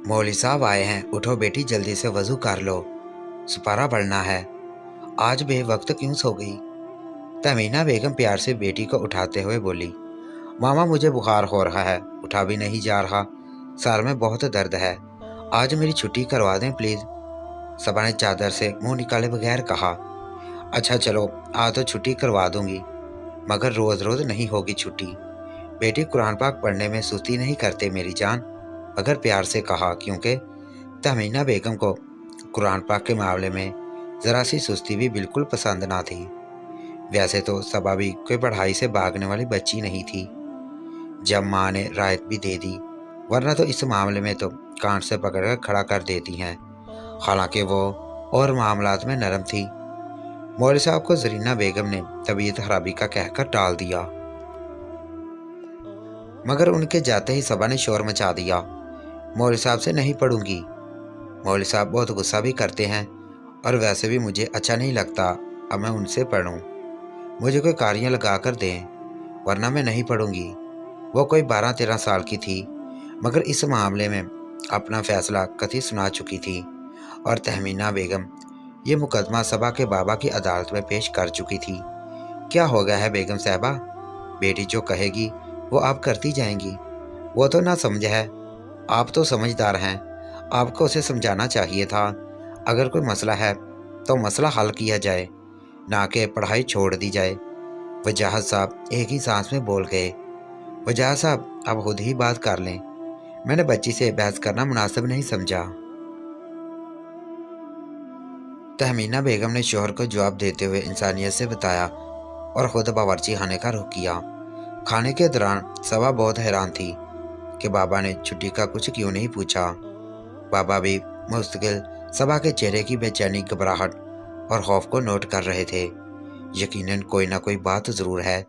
मौलवी साहब आए हैं, उठो बेटी जल्दी से वजू कर लो, सुपारा पढ़ना है। आज बेवक्त क्यों सो गई? तहमीना बेगम प्यार से बेटी को उठाते हुए बोली, मामा मुझे बुखार हो रहा है, उठा भी नहीं जा रहा, सर में बहुत दर्द है, आज मेरी छुट्टी करवा दें प्लीज़। सबा ने चादर से मुंह निकाले बगैर कहा, अच्छा चलो आज तो छुट्टी करवा दूंगी, मगर रोज़ रोज़ नहीं होगी छुट्टी। बेटी कुरान पाक पढ़ने में सुस्ती नहीं करते मेरी जान, मगर प्यार से कहा, क्योंकि तहमीना बेगम को कुरान पाक के मामले में ज़रा सी सुस्ती भी बिल्कुल पसंद ना थी। वैसे तो सबा भी कोई पढ़ाई से भागने वाली बच्ची नहीं थी। जब माँ ने रायत भी दे दी, वरना तो इस मामले में तो कान से पकड़कर खड़ा कर देती हैं। हालांकि वो और मामलात में नरम थी। मौलवी साहब को जरीना बेगम ने तबीयत खराबी का कहकर टाल दिया, मगर उनके जाते ही सबा ने शोर मचा दिया, मौलवी साहब से नहीं पढ़ूंगी। मौलवी साहब बहुत गुस्सा भी करते हैं और वैसे भी मुझे अच्छा नहीं लगता अब मैं उनसे पढ़ूं। मुझे कोई कारियाँ लगा कर दें, वरना मैं नहीं पढ़ूंगी। वो कोई 12-13 साल की थी, मगर इस मामले में अपना फैसला कतई सुना चुकी थी और तहमीना बेगम ये मुकदमा सबा के बाबा की अदालत में पेश कर चुकी थी। क्या हो गया है बेगम साहबा? बेटी जो कहेगी वो आप करती जाएंगी। वो तो ना समझ है, आप तो समझदार हैं, आपको उसे समझाना चाहिए था। अगर कोई मसला है तो मसला हल किया जाए, ना कि पढ़ाई छोड़ दी जाए। वजाहत साहब एक ही सांस में बोल गए, वजाहत साहब आप खुद ही बात कर लें, मैंने बच्ची से बहस करना मुनासिब नहीं समझा। तहमीना बेगम ने शोहर को जवाब देते हुए इंसानियत से बताया और खुद बावर्ची खाने का रुख किया। खाने के दौरान सबा बहुत हैरान थी कि बाबा ने छुट्टी का कुछ क्यों नहीं पूछा। बाबा भी मुस्तकिल सबा के चेहरे की बेचैनी, घबराहट और खौफ को नोट कर रहे थे। यकीनन कोई ना कोई बात ज़रूर है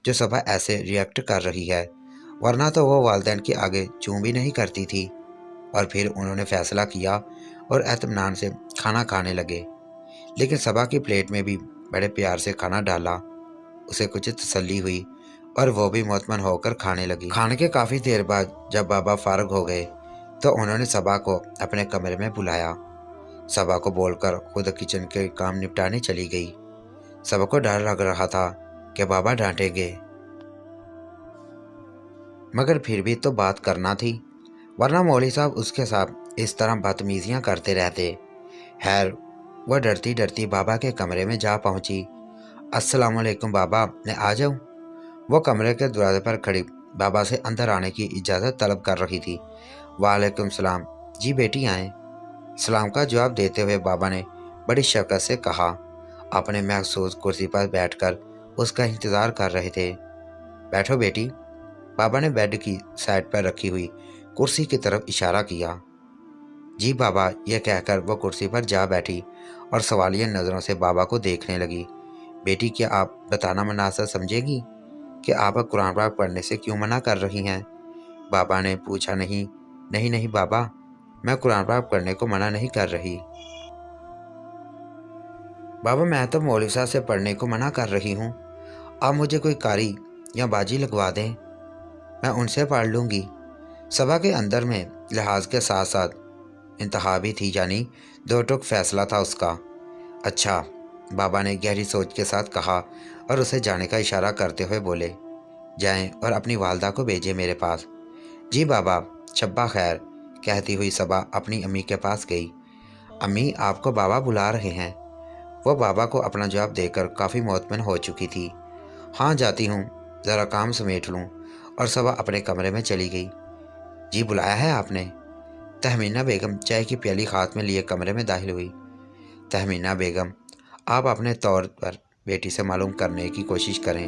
जो सबा ऐसे रिएक्ट कर रही है, वरना तो वो वालिदैन के आगे चूं भी नहीं करती थी। और फिर उन्होंने फैसला किया और एतमानान से खाना खाने लगे। लेकिन सबा की प्लेट में भी बड़े प्यार से खाना डाला, उसे कुछ तसल्ली हुई और वो भी मुतमन होकर खाने लगी। खाने के काफ़ी देर बाद जब बाबा फारग हो गए तो उन्होंने सबा को अपने कमरे में बुलाया। सबा को बोलकर खुद किचन के काम निपटाने चली गई। सबा को डर लग रहा था कि बाबा डांटेंगे, मगर फिर भी तो बात करना थी, वरना मौलवी साहब उसके साथ इस तरह बदतमीजियाँ करते रहते। खैर वह डरती डरती बाबा के कमरे में जा पहुंची। अस्सलाम वालेकुम बाबा, मैं आ जाऊं? वो कमरे के दरवाजे पर खड़ी बाबा से अंदर आने की इजाज़त तलब कर रही थी। वालेकुम सलाम, जी बेटी आएँ। सलाम का जवाब देते हुए बाबा ने बड़ी शफ़क़त से कहा। अपने महसूस कुर्सी पर बैठकर उसका इंतज़ार कर रहे थे। बैठो बेटी। बाबा ने बेड की साइड पर रखी हुई कुर्सी की तरफ इशारा किया। जी बाबा, यह कहकर वो कुर्सी पर जा बैठी और सवालिया नज़रों से बाबा को देखने लगी। बेटी, क्या आप बताना मुनासिब समझेगी कि आप कुरान पाक पढ़ने से क्यों मना कर रही हैं? बाबा ने पूछा। नहीं नहीं नहीं बाबा, मैं कुरान पाक पढ़ने को मना नहीं कर रही। बाबा मैं तो मौलवी साहब से पढ़ने को मना कर रही हूँ। आप मुझे कोई कारी या बाजी लगवा दें, मैं उनसे पढ़ लूँगी। सभा के अंदर में लिहाज के साथ साथ इंतहा भी थी, यानी दो टुक फैसला था उसका। अच्छा, बाबा ने गहरी सोच के साथ कहा और उसे जाने का इशारा करते हुए बोले, जाएं और अपनी वालदा को भेजें मेरे पास। जी बाबा, शब्बा खैर, कहती हुई सबा अपनी अम्मी के पास गई। अम्मी, आपको बाबा बुला रहे हैं। वह बाबा को अपना जवाब देकर काफ़ी मुतमिन हो चुकी थी। हाँ जाती हूँ, ज़रा काम समेट लूँ। और सबा अपने कमरे में चली गई। जी बुलाया है आपने? तहमीना बेगम चाय की प्याली हाथ में लिए कमरे में दाखिल हुई। तहमीना बेगम, आप अपने तौर पर बेटी से मालूम करने की कोशिश करें।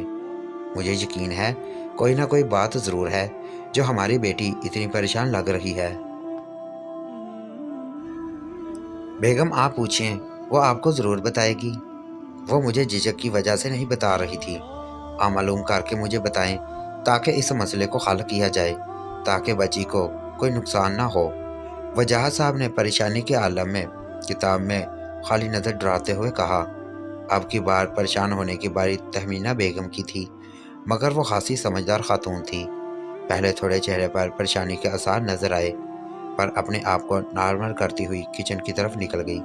मुझे यकीन है कोई ना कोई बात ज़रूर है जो हमारी बेटी इतनी परेशान लग रही है। बेगम आप पूछें, वो आपको ज़रूर बताएगी। वो मुझे झिझक की वजह से नहीं बता रही थी। आप मालूम करके मुझे बताएं ताकि इस मसले को हल किया जाए, ताकि बच्ची को कोई नुकसान ना हो। वजाहत साहब ने परेशानी के आलम में किताब में खाली नज़र डराते हुए कहा। अब की बार परेशान होने की बारी तहमीना बेगम की थी, मगर वो खासी समझदार खातून थी। पहले थोड़े चेहरे पर परेशानी के आसार नजर आए, पर अपने आप को नॉर्मल करती हुई किचन की तरफ निकल गई।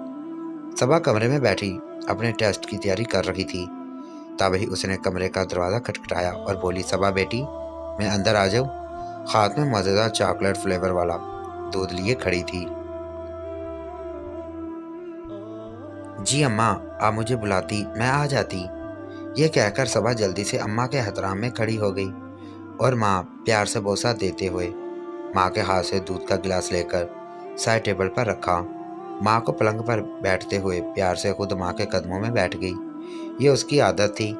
सबा कमरे में बैठी अपने टेस्ट की तैयारी कर रही थी। तभी उसने कमरे का दरवाज़ा खटखटाया और बोली, सबा बेटी, मैं अंदर आ जाऊँ? हाथ में मज़ेदार चॉकलेट फ्लेवर वाला दूध लिए खड़ी थी। जी अम्मा, आप मुझे बुलाती मैं आ जाती। ये कहकर सबा जल्दी से अम्मा के एहतराम में खड़ी हो गई और माँ प्यार से बोसा देते हुए माँ के हाथ से दूध का गिलास लेकर साइड टेबल पर रखा। माँ को पलंग पर बैठते हुए प्यार से खुद माँ के कदमों में बैठ गई। ये उसकी आदत थी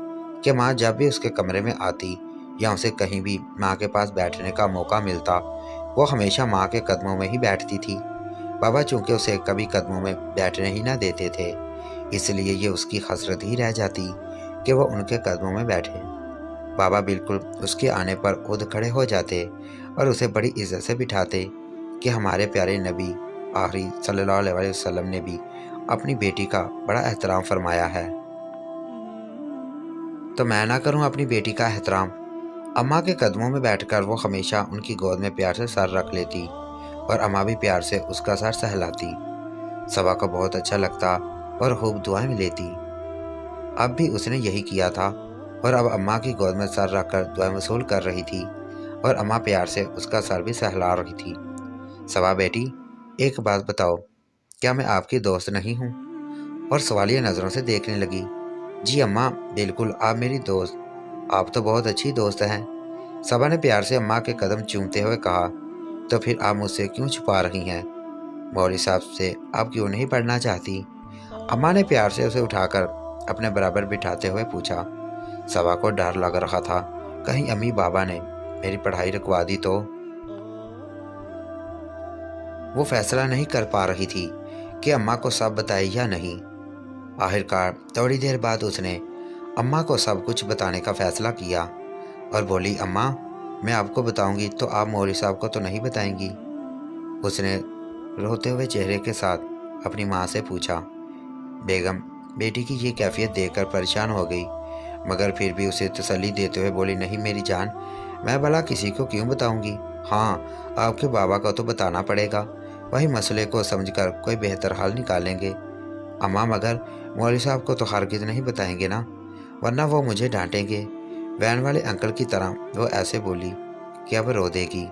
कि माँ जब भी उसके कमरे में आती या उसे कहीं भी माँ के पास बैठने का मौका मिलता, वो हमेशा माँ के कदमों में ही बैठती थी। बाबा चूंकि उसे कभी कदमों में बैठने ही ना देते थे, इसलिए ये उसकी हसरत ही रह जाती कि वो उनके कदमों में बैठे। बाबा बिल्कुल उसके आने पर खुद खड़े हो जाते और उसे बड़ी इज्जत से बिठाते कि हमारे प्यारे नबी आखिरी सल्लल्लाहु अलैहि वसल्लम ने भी अपनी बेटी का बड़ा एहतराम फरमाया है, तो मैं ना करूं अपनी बेटी का एहतराम। अम्मा के कदमों में बैठकर वो हमेशा उनकी गोद में प्यार से सर रख लेती और अम्मा भी प्यार से उसका सर सहलाती। सबा को बहुत अच्छा लगता और खूब दुआएं लेती। अब भी उसने यही किया था और अब अम्मा की गोद में सर रखकर दुआएं वसूल कर रही थी और अम्मा प्यार से उसका सर भी सहला रही थी। सबा बेटी, एक बात बताओ, क्या मैं आपकी दोस्त नहीं हूँ? और सवालिया नज़रों से देखने लगी। जी अम्मा, बिल्कुल आप मेरी दोस्त, आप तो बहुत अच्छी दोस्त हैं। सबा ने प्यार से अम्मा के कदम चूमते हुए कहा, तो फिर आप मुझसे क्यों छुपा रही हैं? मौलवी साहब से आप क्यों नहीं पढ़ना चाहती? अम्मा ने प्यार से उसे उठाकर अपने बराबर बिठाते हुए पूछा। सबा को डर लग रहा था, कहीं अम्मी बाबा ने मेरी पढ़ाई रुकवा दी तो। वो फैसला नहीं कर पा रही थी कि अम्मा को सब बताए या नहीं। आखिरकार थोड़ी देर बाद उसने अम्मा को सब कुछ बताने का फैसला किया और बोली, अम्मा, मैं आपको बताऊंगी तो आप मौलवी साहब को तो नहीं बताएंगी? उसने रोते हुए चेहरे के साथ अपनी माँ से पूछा। बेगम बेटी की ये कैफियत देखकर परेशान हो गई, मगर फिर भी उसे तसल्ली देते हुए बोली, नहीं मेरी जान, मैं भला किसी को क्यों बताऊंगी? हाँ, आपके बाबा को तो बताना पड़ेगा, वही मसले को समझकर कोई बेहतर हल निकालेंगे। अम्मा, मगर मौलवी साहब को तो हरगिज़ नहीं बताएंगे ना, वरना वो मुझे डांटेंगे। वैन वाले अंकल की तरह वो ऐसे बोली कि अब रो देगी।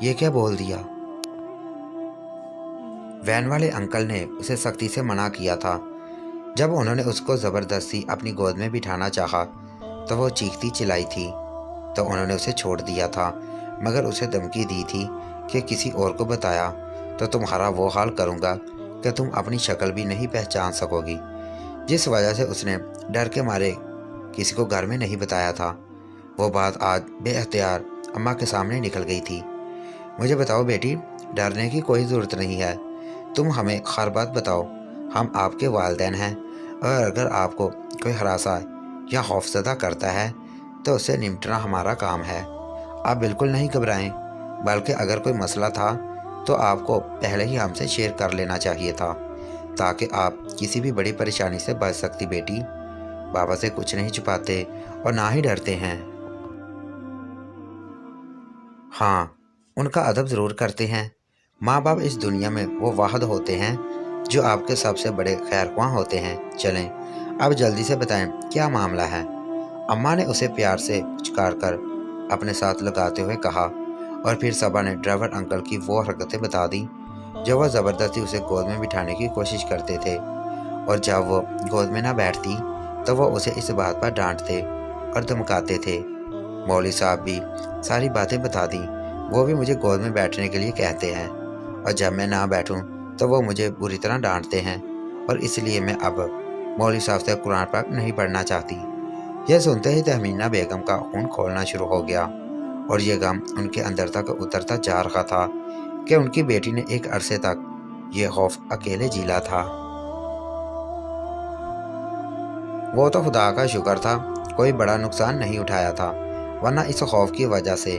ये क्या बोल दिया? वैन वाले अंकल ने उसे सख्ती से मना किया था। जब उन्होंने उसको ज़बरदस्ती अपनी गोद में बिठाना चाहा तो वो चीखती चिल्लाई थी, तो उन्होंने उसे छोड़ दिया था, मगर उसे धमकी दी थी कि किसी और को बताया तो तुम्हारा वो हाल करूँगा कि तुम अपनी शक्ल भी नहीं पहचान सकोगी। जिस वजह से उसने डर के मारे किसी को घर में नहीं बताया था, वो बात आज बेअख्तियार अम्मा के सामने निकल गई थी। मुझे बताओ बेटी, डरने की कोई ज़रूरत नहीं है, तुम हमें हर बात बताओ, हम आपके वालिदैन हैं और अगर आपको कोई हरासा या खौफज़दा करता है तो उससे निपटना हमारा काम है। आप बिल्कुल नहीं घबराएं, बल्कि अगर कोई मसला था तो आपको पहले ही हमसे शेयर कर लेना चाहिए था, ताकि आप किसी भी बड़ी परेशानी से बच सकती। बेटी, बाबा से कुछ नहीं छुपाते और ना ही डरते हैं। हाँ, उनका अदब ज़रूर करते हैं। माँ बाप इस दुनिया में वो वाहद होते हैं जो आपके सबसे बड़े खैरख्वाह होते हैं। चलें, अब जल्दी से बताएं क्या मामला है? अम्मा ने उसे प्यार से पुचकार कर अपने साथ लगाते हुए कहा और फिर सबा ने ड्राइवर अंकल की वो हरकतें बता दी जो वह ज़बरदस्ती उसे गोद में बिठाने की कोशिश करते थे, और जब वो गोद में ना बैठती तो वो उसे इस बात पर डांटते और धमकाते थे। मौलवी साहब भी सारी बातें बता दी, वो भी मुझे गोद में बैठने के लिए कहते हैं और जब मैं ना बैठूं तो वो मुझे बुरी तरह डांटते हैं, और इसलिए मैं अब मौलवी साहब से कुरान पाक नहीं पढ़ना चाहती। यह सुनते ही तहमीना बेगम का खून खोलना शुरू हो गया और ये गम उनके अंदर तक उतरता जा रहा था कि उनकी बेटी ने एक अरसे तक ये खौफ अकेले झीला था। वो तो खुदा का शुक्र था कोई बड़ा नुकसान नहीं उठाया था, वरना इस खौफ की वजह से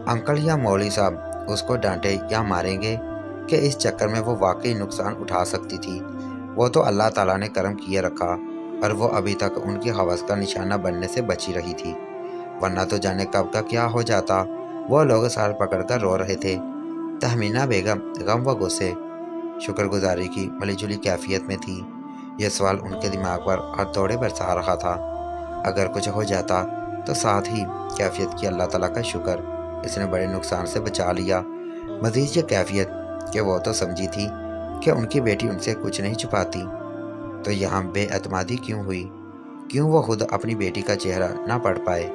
अंकल या मौलवी साहब उसको डांटे या मारेंगे कि इस चक्कर में वो वाकई नुकसान उठा सकती थी। वो तो अल्लाह ताला ने करम किए रखा और वो अभी तक उनकी हवस का निशाना बनने से बची रही थी, वरना तो जाने कब का क्या हो जाता। वो लोग सर पकड़ कर रो रहे थे। तहमीना बेगम गम व गुस्से शुक्रगुजारी की मिली जुली कैफियत में थी। यह सवाल उनके दिमाग पर हर दौड़े बरसा रहा था। अगर कुछ हो जाता तो साथ ही कैफियत की अल्लाह ताला का शुक्र, इसने बड़े नुकसान से बचा लिया। मजीद ये कैफियत कि वो तो समझी थी कि उनकी बेटी उनसे कुछ नहीं छुपाती, तो यहाँ बेअतमादी क्यों हुई? क्यों वो खुद अपनी बेटी का चेहरा ना पढ़ पाए?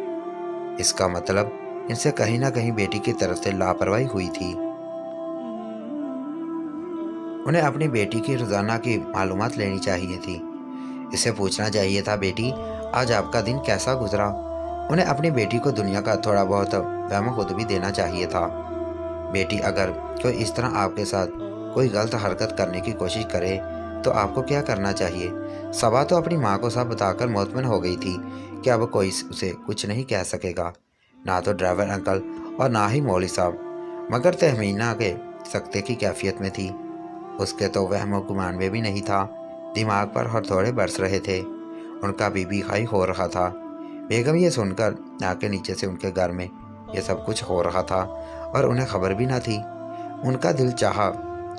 इसका मतलब इनसे कहीं ना कहीं बेटी की तरफ से लापरवाही हुई थी। उन्हें अपनी बेटी की रोज़ाना की मालूमात लेनी चाहिए थी। इसे पूछना चाहिए था, बेटी आज आपका दिन कैसा गुजरा? उन्हें अपनी बेटी को दुनिया का थोड़ा बहुत वहम खुद भी देना चाहिए था। बेटी अगर कोई इस तरह आपके साथ कोई गलत हरकत करने की कोशिश करे तो आपको क्या करना चाहिए? सबा तो अपनी माँ को सब बताकर मुतमिन हो गई थी कि अब कोई उसे कुछ नहीं कह सकेगा, ना तो ड्राइवर अंकल और ना ही मौली साहब। मगर तहमीना के सख्ते की कैफियत में थी। उसके तो वहम गुमान में भी नहीं था। दिमाग पर हथौड़े बरस रहे थे। उनका बीबी खाई हो रहा था। बेगम ये सुनकर नाक के नीचे से उनके घर में ये सब कुछ हो रहा था और उन्हें खबर भी ना थी। उनका दिल चाहा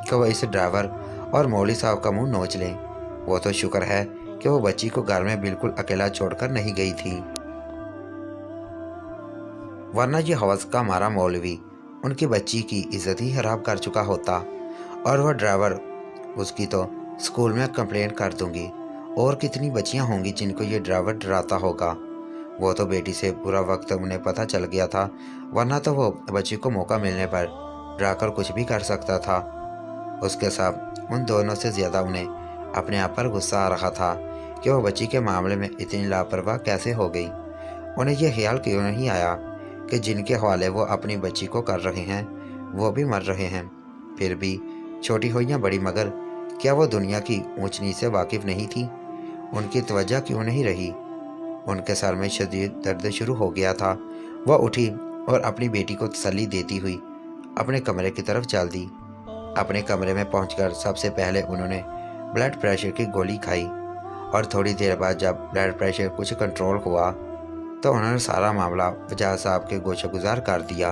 कि वह इस ड्राइवर और मौली साहब का मुंह नोच लें। वो तो शुक्र है कि वो बच्ची को घर में बिल्कुल अकेला छोड़कर नहीं गई थी, वरना ये हवस का मारा मौलवी उनकी बच्ची की इज्जत ही खराब कर चुका होता। और वह ड्राइवर, उसकी तो स्कूल में कंप्लेंट कर दूंगी। और कितनी बच्चियां होंगी जिनको ये ड्राइवर डराता होगा। वो तो बेटी से पूरा वक्त उन्हें पता चल गया था, वरना तो वो बच्ची को मौका मिलने पर डराकर कुछ भी कर सकता था। उसके साथ उन दोनों से ज़्यादा उन्हें अपने आप पर गुस्सा आ रहा था कि वह बच्ची के मामले में इतनी लापरवाह कैसे हो गई। उन्हें यह ख्याल क्यों नहीं आया कि जिनके हवाले वो अपनी बच्ची को कर रहे हैं वो भी मर रहे हैं। फिर भी छोटी हो या बड़ी, मगर क्या वो दुनिया की ऊंच नीच से वाकिफ नहीं थी? उनकी तवज्जो क्यों नहीं रही? उनके सर में शदीद दर्द शुरू हो गया था। वह उठी और अपनी बेटी को तसल्ली देती हुई अपने कमरे की तरफ चल दी। अपने कमरे में पहुंचकर सबसे पहले उन्होंने ब्लड प्रेशर की गोली खाई और थोड़ी देर बाद जब ब्लड प्रेशर कुछ कंट्रोल हुआ तो उन्होंने सारा मामला वजाहत साहब के गोशगुजार कर दिया,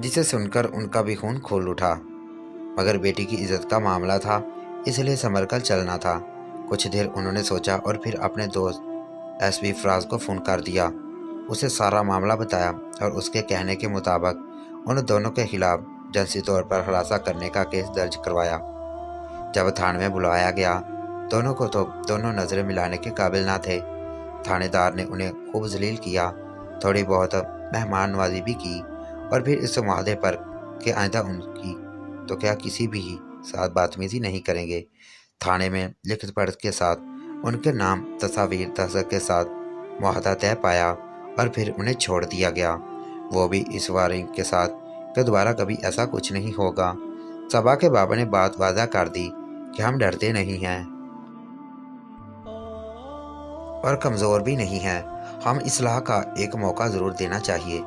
जिसे सुनकर उनका भी खून खोल उठा। मगर बेटी की इज्जत का मामला था, इसलिए संभल कर चलना था। कुछ देर उन्होंने सोचा और फिर अपने दोस्त एसपी फराज को फ़ोन कर दिया। उसे सारा मामला बताया और उसके कहने के मुताबिक उन दोनों के खिलाफ जिनसी तौर पर हरासा करने का केस दर्ज करवाया। जब थाने में बुलाया गया, दोनों को तो दोनों नज़रें मिलाने के काबिल ना थे। थानेदार ने उन्हें खूब जलील किया, थोड़ी बहुत मेहमान नवाजी भी की और फिर इस वादे पर कि आइंदा उनकी तो क्या किसी भी साथ बदतमीजी नहीं करेंगे। थाने में लिखित पढ़त के साथ उनके नाम तस्वीर दस्तखत के साथ मुआहदा तय पाया और फिर उन्हें छोड़ दिया गया, वो भी इस वारंटी के साथ कि दोबारा कभी ऐसा कुछ नहीं होगा। सबा के बाबा ने बात वादा कर दी कि हम डरते नहीं हैं और कमज़ोर भी नहीं हैं। हम इस्लाह का एक मौका ज़रूर देना चाहिए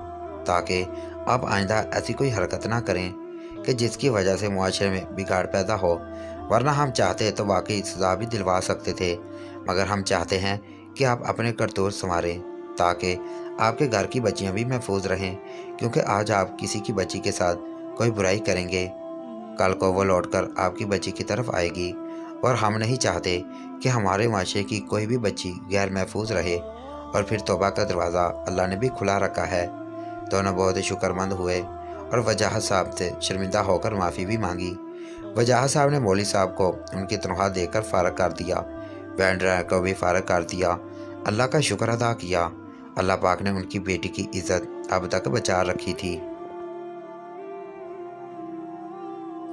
ताकि अब आइंदा ऐसी कोई हरकत ना करें कि जिसकी वजह से मुआशरे में बिगाड़ पैदा हो। वरना हम चाहते तो वाकई सज़ा भी दिलवा सकते थे, मगर हम चाहते हैं कि आप अपने करतूत संवारें ताकि आपके घर की बच्चियां भी महफूज रहें, क्योंकि आज आप किसी की बच्ची के साथ कोई बुराई करेंगे, कल को वो लौटकर आपकी बच्ची की तरफ आएगी। और हम नहीं चाहते कि हमारे माशरे की कोई भी बच्ची गैर महफूज रहे। और फिर तौबा का दरवाज़ा अल्लाह ने भी खुला रखा है। दोनों बहुत ही शुक्रमंद हुए और वजाहत साहब से शर्मिंदा होकर माफ़ी भी मांगी। वजाहत साहब ने मौली साहब को उनकी तनख्वाह देकर फ़ारग कर दिया, वैन ड्राइवर को भी फ़ारग कर दिया। अल्लाह का शुक्र अदा किया, अल्लाह पाक ने उनकी बेटी की इज़्ज़त अब तक बचा रखी थी,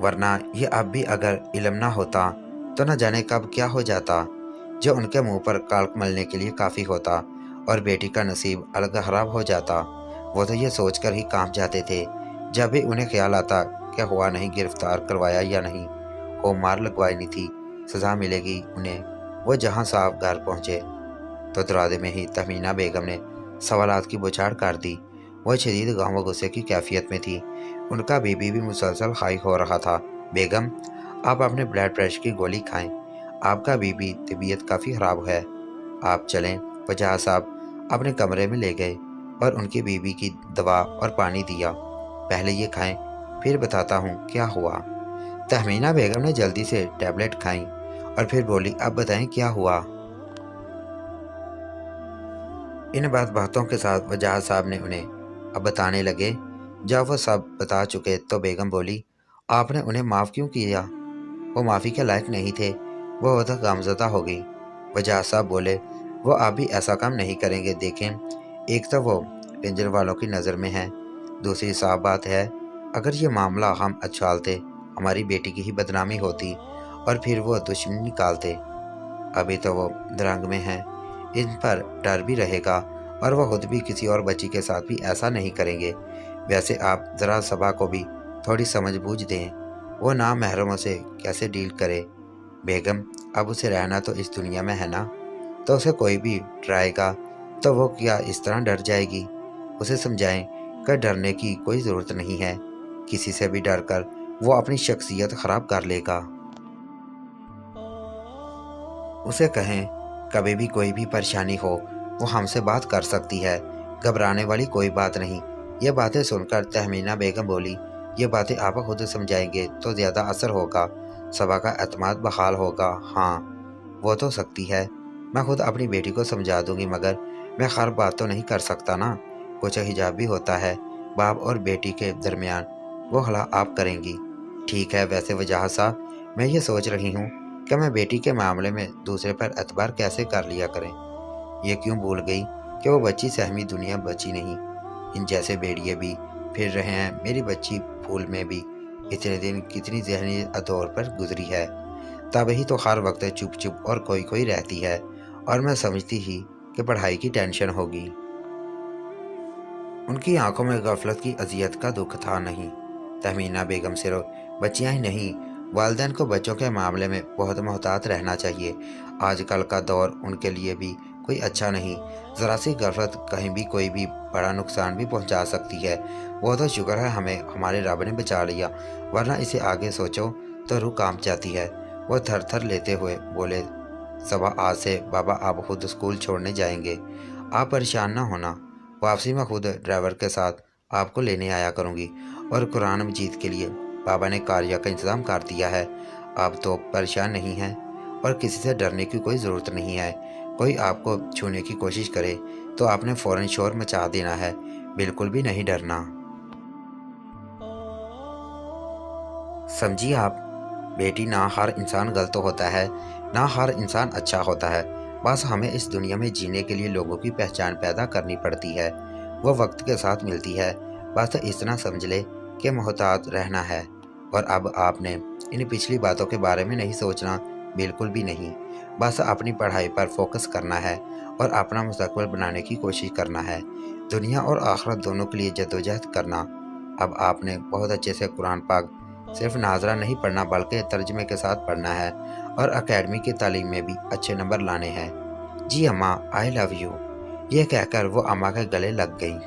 वरना ये अब भी अगर इल्म ना होता तो न जाने कब क्या हो जाता। जो उनके मुंह पर काल्क मलने के लिए काफ़ी होता और बेटी का नसीब अलग खराब हो जाता। वो तो ये सोचकर ही कांप जाते थे जब भी उन्हें ख्याल आता क्या हुआ नहीं, गिरफ्तार करवाया या नहीं, हो मार लगवाई नहीं थी, सज़ा मिलेगी उन्हें। वो जहाँ साहब घर पहुँचे तो दरवाजे में ही तहमीना बेगम ने सवालात की बौछार कर दी। वह शदीद गम व गुस्से की कैफियत में थी। उनका बीबी भी मुसलसल हाई हो रहा था। बेगम, आप अपने ब्लड प्रेशर की गोली खाएं, आपका बीबी तबीयत काफ़ी ख़राब है, आप चलें। वजाहत साहब अपने कमरे में ले गए। اور ان کی بیوی کی دوا اور پانی دیا۔ پہلے یہ کھائیں، پھر بتاتا ہوں کیا ہوا۔ تہمینہ بیگم نے جلدی سے ٹیبلٹ کھائیں اور پھر بولی، اب بتائیں کیا ہوا۔ ان باتوں کے ساتھ وجاہت صاحب نے انہیں اب بتانے لگے۔ جب وہ سب بتا چکے تو بیگم بولی، آپ نے انہیں معاف کیوں کیا؟ وہ معافی کے لائق نہیں تھے۔ وہ بہت غمزدہ ہو گئی۔ وجاہت صاحب بولے، وہ آپ بھی ایسا کام نہیں کریں گے۔ دیکھیں، ایک تو وہ رینجر والوں کی نظر میں ہے، دوسری صاف بات ہے اگر یہ معاملہ ہم اچھالتے ہماری بیٹی کی ہی بدنامی ہوتی اور پھر وہ دشمنی نکالتے۔ ابھی تو وہ درنگ میں ہیں، ان پر ڈر بھی رہے گا اور وہ خود بھی کسی اور بچی کے ساتھ بھی ایسا نہیں کریں گے۔ ویسے آپ ذرا صبا کو بھی تھوڑی سمجھ بوجھ دیں، وہ نامحرموں سے کیسے ڈیل کرے۔ بیگم، اب اسے رہنا تو اس دنیا میں ہے نا، تو اسے کوئی بھی ڈرائے گا تو وہ کیا اس طرح ڈر جائے گی؟ اسے سمجھائیں کہ ڈرنے کی کوئی ضرورت نہیں ہے، کسی سے بھی ڈر کر وہ اپنی شخصیت خراب کر لے گا۔ اسے کہیں کبھی بھی کوئی بھی پریشانی ہو وہ ہم سے بات کر سکتی ہے، گھبرانے والی کوئی بات نہیں۔ یہ باتیں سن کر تہمینہ بیگم بولی، یہ باتیں آپ خود سمجھائیں گے تو زیادہ اثر ہوگا، صبا کا اعتماد بحال ہوگا۔ ہاں وہ تو سکتی ہے، میں خود اپنی بیٹی کو سمجھا دوں گی، مگر میں ہر بات تو نہیں کر سکتا نا، کچھ حجاب بھی ہوتا ہے باپ اور بیٹی کے درمیان، وہ حلا آپ کریں گی۔ ٹھیک ہے، ویسے وجاہت صاحب میں یہ سوچ رہی ہوں کہ میں بیٹی کے معاملے میں دوسرے پر اعتبار کیسے کر لیا کریں۔ یہ کیوں بھول گئی کہ وہ بچی سہمی دنیا بچی نہیں، ان جیسے بیڑیے بھی پھر رہے ہیں۔ میری بچی پھول میں بھی اتنے دن کتنی ذہنی ادور پر گزری ہے، تب ہی تو ہر وقت چپ چپ اور کوئی رہتی ہے، اور میں سمجھتی ہی کہ پڑھائی کی ٹینشن ہوگی۔ ان کی آنکھوں میں غفلت کی اذیت کا دکھ تھا۔ نہیں، تہمینہ بیگم صرف بچیاں ہی نہیں، والدین کو بچوں کے معاملے میں بہت محتاط رہنا چاہیے۔ آج کل کا دور ان کے لیے بھی کوئی اچھا نہیں، ذرا سی غفلت کہیں بھی کوئی بھی بڑا نقصان بھی پہنچا سکتی ہے۔ وہ تو شکر ہے ہمیں ہمارے رب نے بچا لیا، ورنہ اسے آگے سوچو تو روح کانپ جاتی ہے۔ وہ تھر تھر لیتے ہوئے بولے، صبح آج سے بابا آپ خود اسکول چھوڑنے جائیں گے، آپ پریشان نہ ہونا، واپسی میں خود ڈرائیور کے ساتھ آپ کو لینے آیا کروں گی، اور قرآن مجید کے لیے بابا نے کاریہ کا انتظام کر دیا ہے، آپ تو پریشان نہیں ہیں اور کسی سے ڈرنے کی کوئی ضرورت نہیں ہے۔ کوئی آپ کو چھونے کی کوشش کرے تو آپ نے فوراً شور مچا دینا ہے، بالکل بھی نہیں ڈرنا۔ سمجھیے آپ بیٹی، نہ ہر انسان غلط ہوتا ہے، نہ ہر انسان اچھا ہوتا ہے، بس ہمیں اس دنیا میں جینے کے لیے لوگوں کی پہچان پیدا کرنی پڑتی ہے، وہ وقت کے ساتھ ملتی ہے، بس اتنا سمجھ لے کہ محتاط رہنا ہے۔ اور اب آپ نے ان پچھلی باتوں کے بارے میں نہیں سوچنا، بالکل بھی نہیں، بس اپنی پڑھائی پر فوکس کرنا ہے اور اپنا مستقبل بنانے کی کوشش کرنا ہے، دنیا اور آخرت دونوں کے لیے جدوجہد کرنا۔ اب آپ نے بہت اچھے سے قرآن پاک صرف ناظرہ نہیں پڑھنا بلکہ ترجمے کے ساتھ پڑھنا ہے، اور اکیڈمی کی تعلیم میں بھی اچھے نمبر لانے ہیں۔ جی اماں، آئی لو یو، یہ کہہ کر وہ اماں کے گلے لگ گئی۔